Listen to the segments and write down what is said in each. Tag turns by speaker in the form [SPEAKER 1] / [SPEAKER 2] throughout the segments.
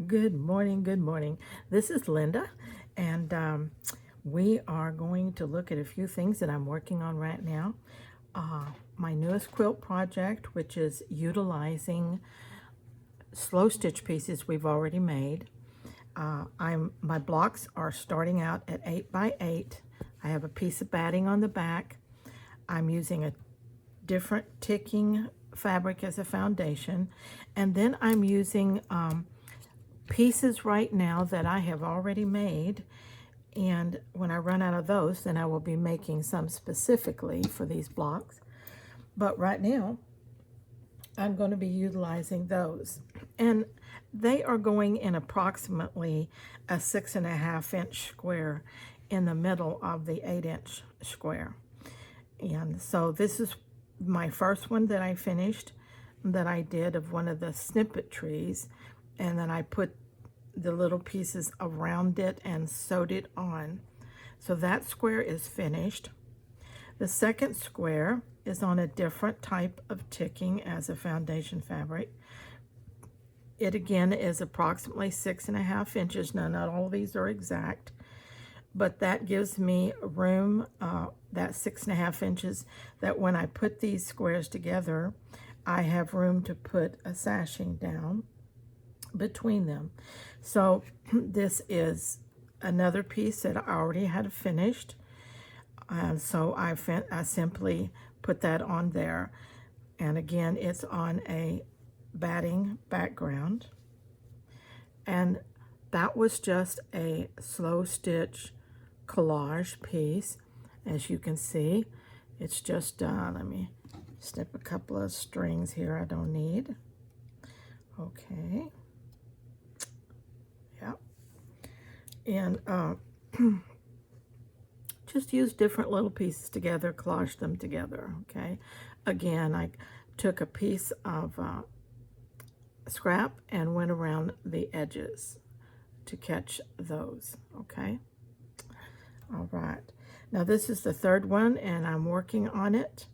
[SPEAKER 1] Good morning, good morning. This is Linda, and we are going to look at a few things that I'm working on right now. My newest quilt project, which is utilizing slow stitch pieces we've already made. My blocks are starting out at 8 by 8. I have a piece of batting on the back. I'm using a different ticking fabric as a foundation, and then I'm using pieces right now that I have already made, and when I run out of those, then I will be making some specifically for these blocks. But right now, I'm going to be utilizing those, and they are going in approximately a 6.5 inch square in the middle of the 8 inch square. And so this is my first one that I finished, that I did of one of the snippet trees, and then I put the little pieces around it and sewed it on. So that square is finished. The second square is on a different type of ticking as a foundation fabric. It again is approximately 6.5 inches. Now, not all of these are exact, but that gives me room, that 6.5 inches, that when I put these squares together, I have room to put a sashing down between them. So this is another piece that I already had finished. So I simply put that on there. And again, it's on a batting background. And that was just a slow stitch collage piece. As you can see, it's just, let me snip a couple of strings here I don't need. Okay. Yeah. And just use different little pieces together, collage them together, okay? Again, I took a piece of scrap and went around the edges to catch those, okay? All right. Now this is the third one, and I'm working on it.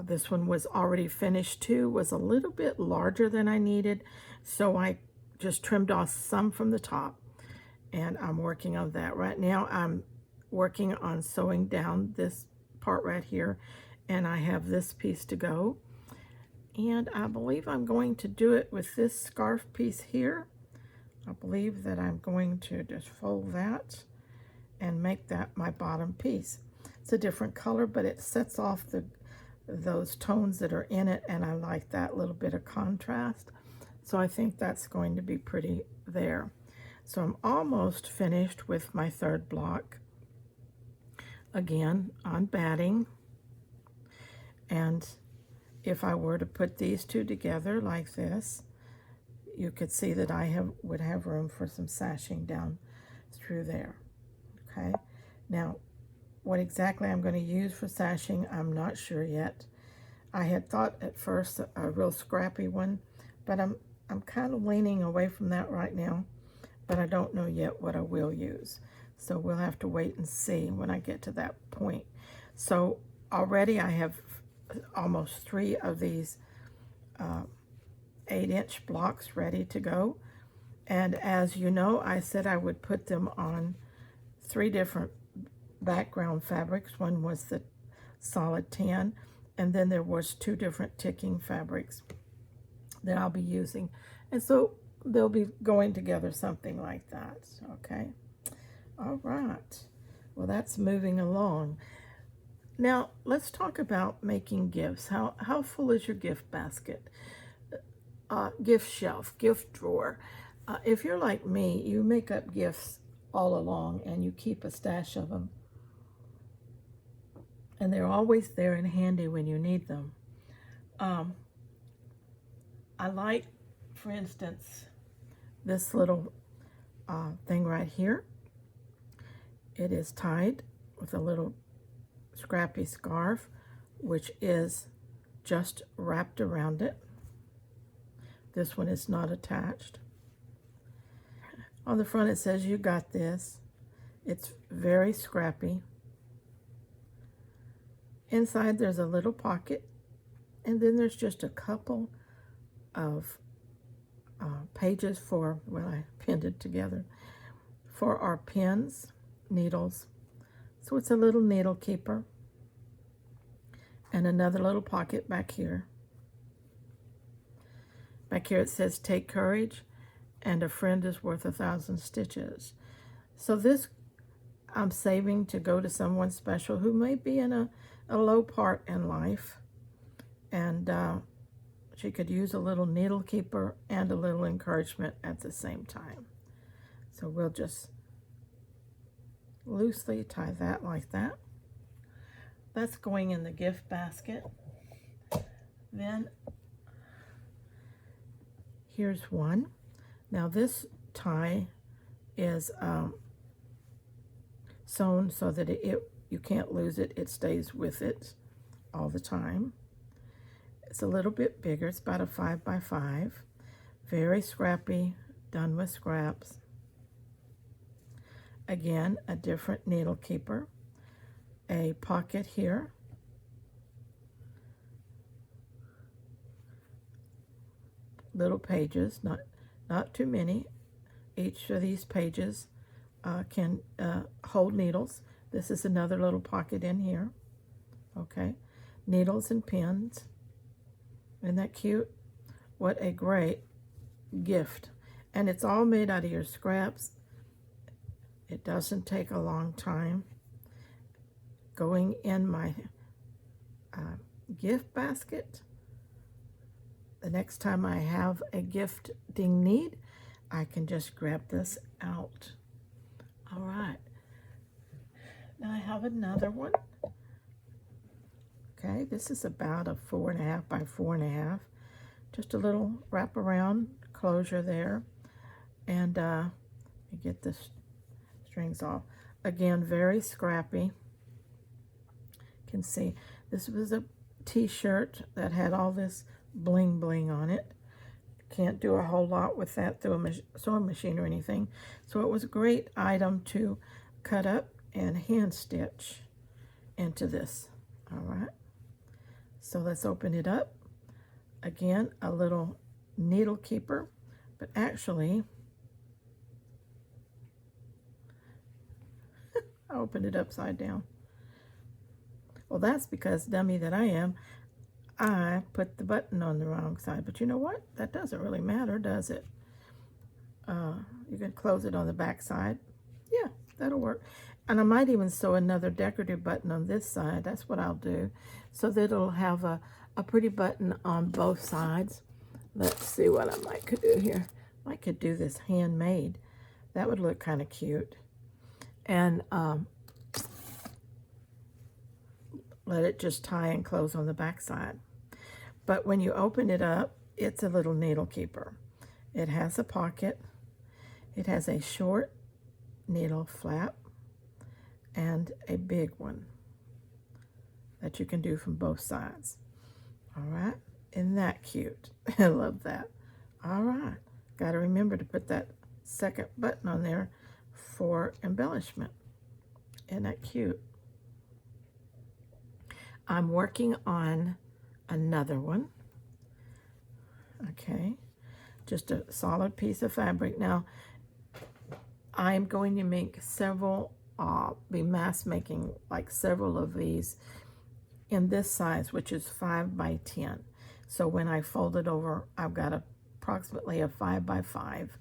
[SPEAKER 1] This one was already finished too, was a little bit larger than I needed, so I just trimmed off some from the top, and I'm working on that. Right now I'm working on sewing down this part right here, and I have this piece to go. And I believe I'm going to do it with this scarf piece here. I believe that I'm going to just fold that and make that my bottom piece. It's a different color, but it sets off those tones that are in it, and I like that little bit of contrast. So I think that's going to be pretty there. So I'm almost finished with my third block. Again, on batting. And if I were to put these two together like this, you could see that I would have room for some sashing down through there. Okay, now what exactly I'm going to use for sashing, I'm not sure yet. I had thought at first a real scrappy one, but I'm kind of leaning away from that right now, but I don't know yet what I will use. So we'll have to wait and see when I get to that point. So already I have almost 3 of these 8-inch blocks ready to go. And as you know, I said I would put them on 3 different background fabrics. One was the solid tan, and then there was 2 different ticking fabrics that I'll be using. And so they'll be going together something like that, okay? All right, well, that's moving along. Now, let's talk about making gifts. How full is your gift basket? Gift shelf, gift drawer. If you're like me, you make up gifts all along and you keep a stash of them. And they're always there and handy when you need them. I like, for instance, this little thing right here. It is tied with a little scrappy scarf, which is just wrapped around it. This one is not attached. On the front it says, "You got this." It's very scrappy. Inside there's a little pocket, and then there's just a couple of pages for, well, I pinned it together, for our pins, needles. So it's a little needle keeper. And another little pocket back here. Back here it says, take courage, and a friend is worth 1,000 stitches. So this I'm saving to go to someone special who may be in a low part in life. And she could use a little needle keeper and a little encouragement at the same time. So we'll just loosely tie that like that. That's going in the gift basket. Then here's one. Now this tie is sewn so that you can't lose it. It stays with it all the time. It's a little bit bigger. It's about a 5 by 5. Very scrappy, done with scraps. Again, a different needle keeper. A pocket here. Little pages, not too many. Each of these pages can hold needles. This is another little pocket in here. Okay, needles and pins. Isn't that cute? What a great gift. And it's all made out of your scraps. It doesn't take a long time. Going in my gift basket. The next time I have a gifting need, I can just grab this out. All right. Now I have another one. Okay, this is about a 4.5 by 4.5. Just a little wraparound closure there. And you get the strings off. Again, very scrappy. You can see this was a t-shirt that had all this bling bling on it. Can't do a whole lot with that through a sewing machine or anything. So it was a great item to cut up and hand stitch into this. All right. So let's open it up. Again, a little needle keeper, but actually, I opened it upside down. Well, that's because, dummy that I am, I put the button on the wrong side. But you know what? That doesn't really matter, does it? You can close it on the back side. Yeah, that'll work. And I might even sew another decorative button on this side. That's what I'll do. So that it'll have a pretty button on both sides. Let's see what I might could do here. I could do this handmade. That would look kind of cute. And let it just tie and close on the back side. But when you open it up, it's a little needle keeper. It has a pocket. It has a short needle flap and a big one that you can do from both sides. All right, isn't that cute? I love that. All right, got to remember to put that second button on there for embellishment. Isn't that cute? I'm working on another one. Okay, just a solid piece of fabric. Now, I'm going to make several, be mass making like several of these in this size, which is 5 by 10. So when I fold it over, I've got approximately a 5 by 5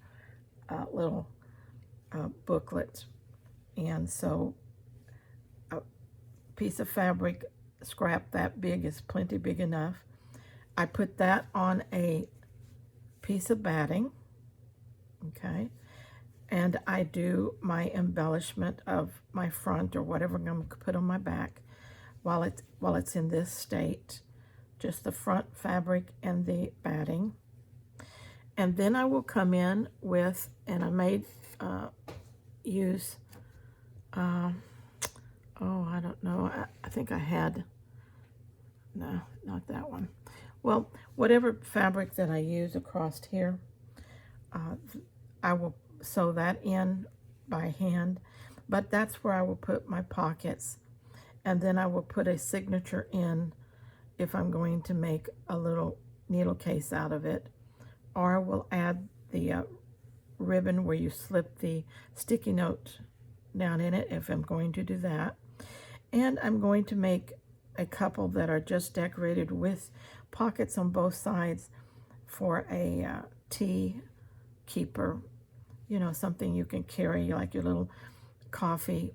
[SPEAKER 1] little booklet. And so a piece of fabric scrap that big is plenty big enough. I put that on a piece of batting, okay, and I do my embellishment of my front or whatever I'm going to put on my back while it's in this state, just the front fabric and the batting. And then I will come in with, and I may use oh, I don't know. I think I had, no, not that one. Well, whatever fabric that I use across here, I will sew that in by hand. But that's where I will put my pockets. And then I will put a signature in if I'm going to make a little needle case out of it or we'll add the ribbon where you slip the sticky note down in it if I'm going to do that. And I'm going to make a couple that are just decorated with pockets on both sides for a tea keeper, you know, something you can carry, like your little coffee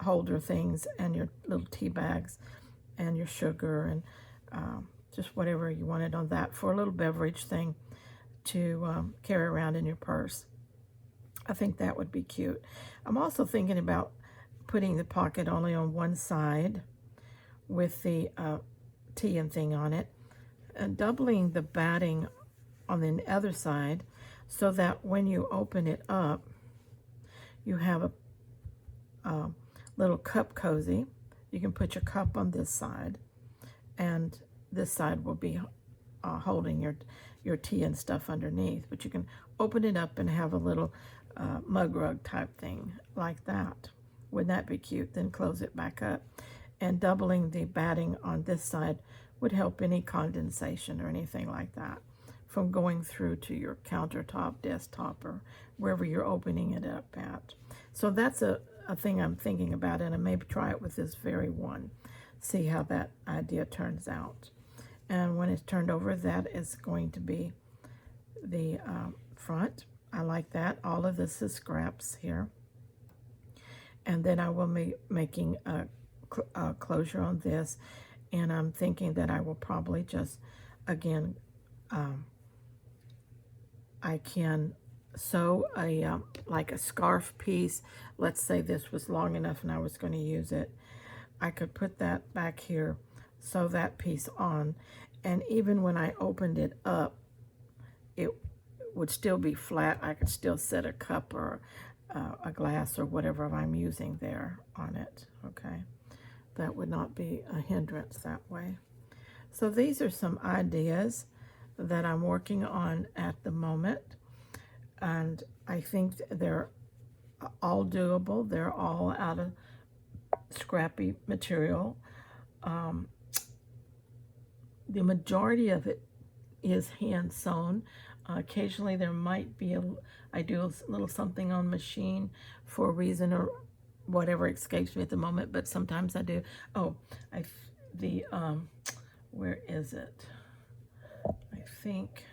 [SPEAKER 1] holder things and your little tea bags and your sugar and just whatever you wanted on that, for a little beverage thing to carry around in your purse. I think that would be cute. I'm also thinking about putting the pocket only on one side with the tea and thing on it, and doubling the batting on the other side so that when you open it up, you have a little cup cozy. You can put your cup on this side, and this side will be holding your tea and stuff underneath. But you can open it up and have a little mug rug type thing like that. Wouldn't that be cute? Then close it back up. And doubling the batting on this side would help any condensation or anything like that from going through to your countertop, desktop, or wherever you're opening it up at. So that's a thing I'm thinking about, and I may try it with this very one. See how that idea turns out. And when it's turned over, that is going to be the front. I like that. All of this is scraps here. And then I will be making a closure on this, and I'm thinking that I will probably just, again, I can sew a like a scarf piece. Let's say this was long enough and I was going to use it. I could put that back here, sew that piece on, and even when I opened it up, it would still be flat. I could still set a cup or a glass or whatever I'm using there on it, okay? That would not be a hindrance that way. So these are some ideas that I'm working on at the moment, and I think they're all doable. They're all out of scrappy material. The majority of it is hand sewn. Occasionally there might be I do a little something on machine for a reason or whatever escapes me at the moment, but sometimes I do. Oh, where is it? I think,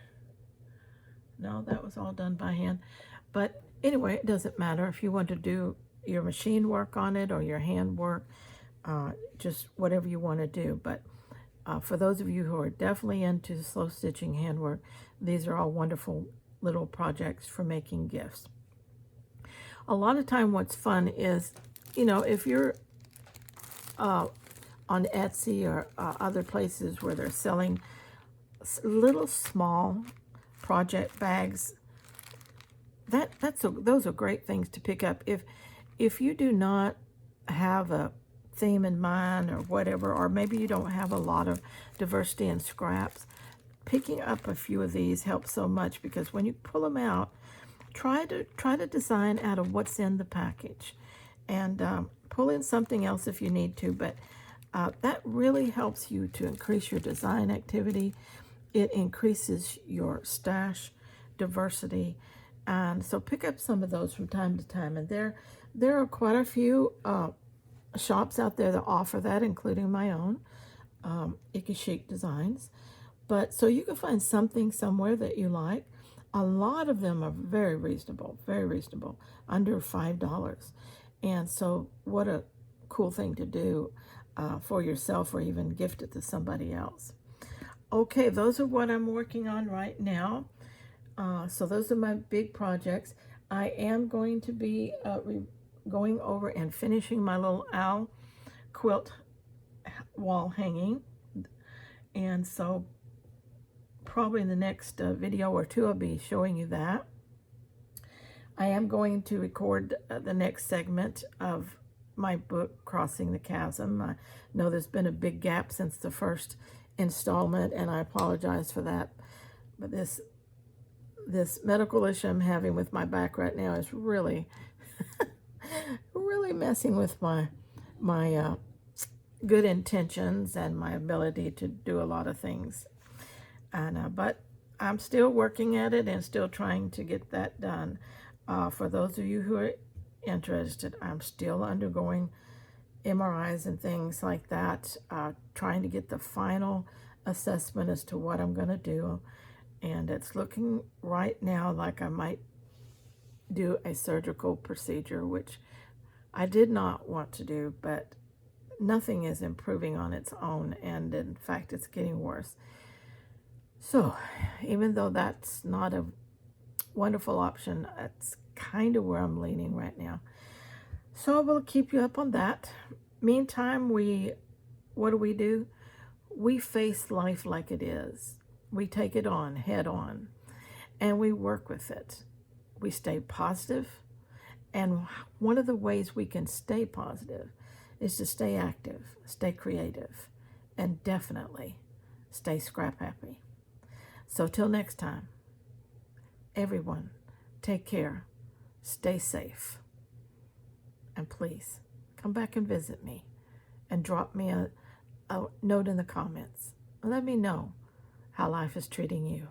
[SPEAKER 1] no, that was all done by hand. But anyway, it doesn't matter if you want to do your machine work on it or your hand work, just whatever you want to do. But for those of you who are definitely into slow stitching handwork, these are all wonderful little projects for making gifts. A lot of time what's fun is, you know, if you're on Etsy or other places where they're selling little small project bags, those are great things to pick up. If you do not have a theme in mind or whatever, or maybe you don't have a lot of diversity in scraps, picking up a few of these helps so much, because when you pull them out, try to design out of what's in the package, and pull in something else if you need to, but that really helps you to increase your design activity. It increases your stash diversity, and so pick up some of those from time to time. And there are quite a few shops out there that offer that, including my own, Icky Chic Designs. But so you can find something somewhere that you like. A lot of them are very reasonable, under $5. And so what a cool thing to do for yourself, or even gift it to somebody else. Okay, those are what I'm working on right now. So those are my big projects. I am going to be going over and finishing my little owl quilt wall hanging. And so probably in the next video or two, I'll be showing you that. I am going to record the next segment of my book, Crossing the Chasm. I know there's been a big gap since the first installment, and I apologize for that. But this medical issue I'm having with my back right now is really, really messing with my good intentions and my ability to do a lot of things. And but I'm still working at it and still trying to get that done. For those of you who are interested, I'm still undergoing MRIs and things like that, trying to get the final assessment as to what I'm going to do. And it's looking right now like I might do a surgical procedure, which I did not want to do, but nothing is improving on its own, and in fact it's getting worse. So even though that's not a wonderful option, that's kind of where I'm leaning right now. So I will keep you up on that. Meantime, what do? We face life like it is. We take it on head on, and we work with it. We stay positive, and one of the ways we can stay positive is to stay active, stay creative, and definitely stay scrap happy. So till next time, everyone, take care, stay safe, and please come back and visit me and drop me a note in the comments. Let me know how life is treating you.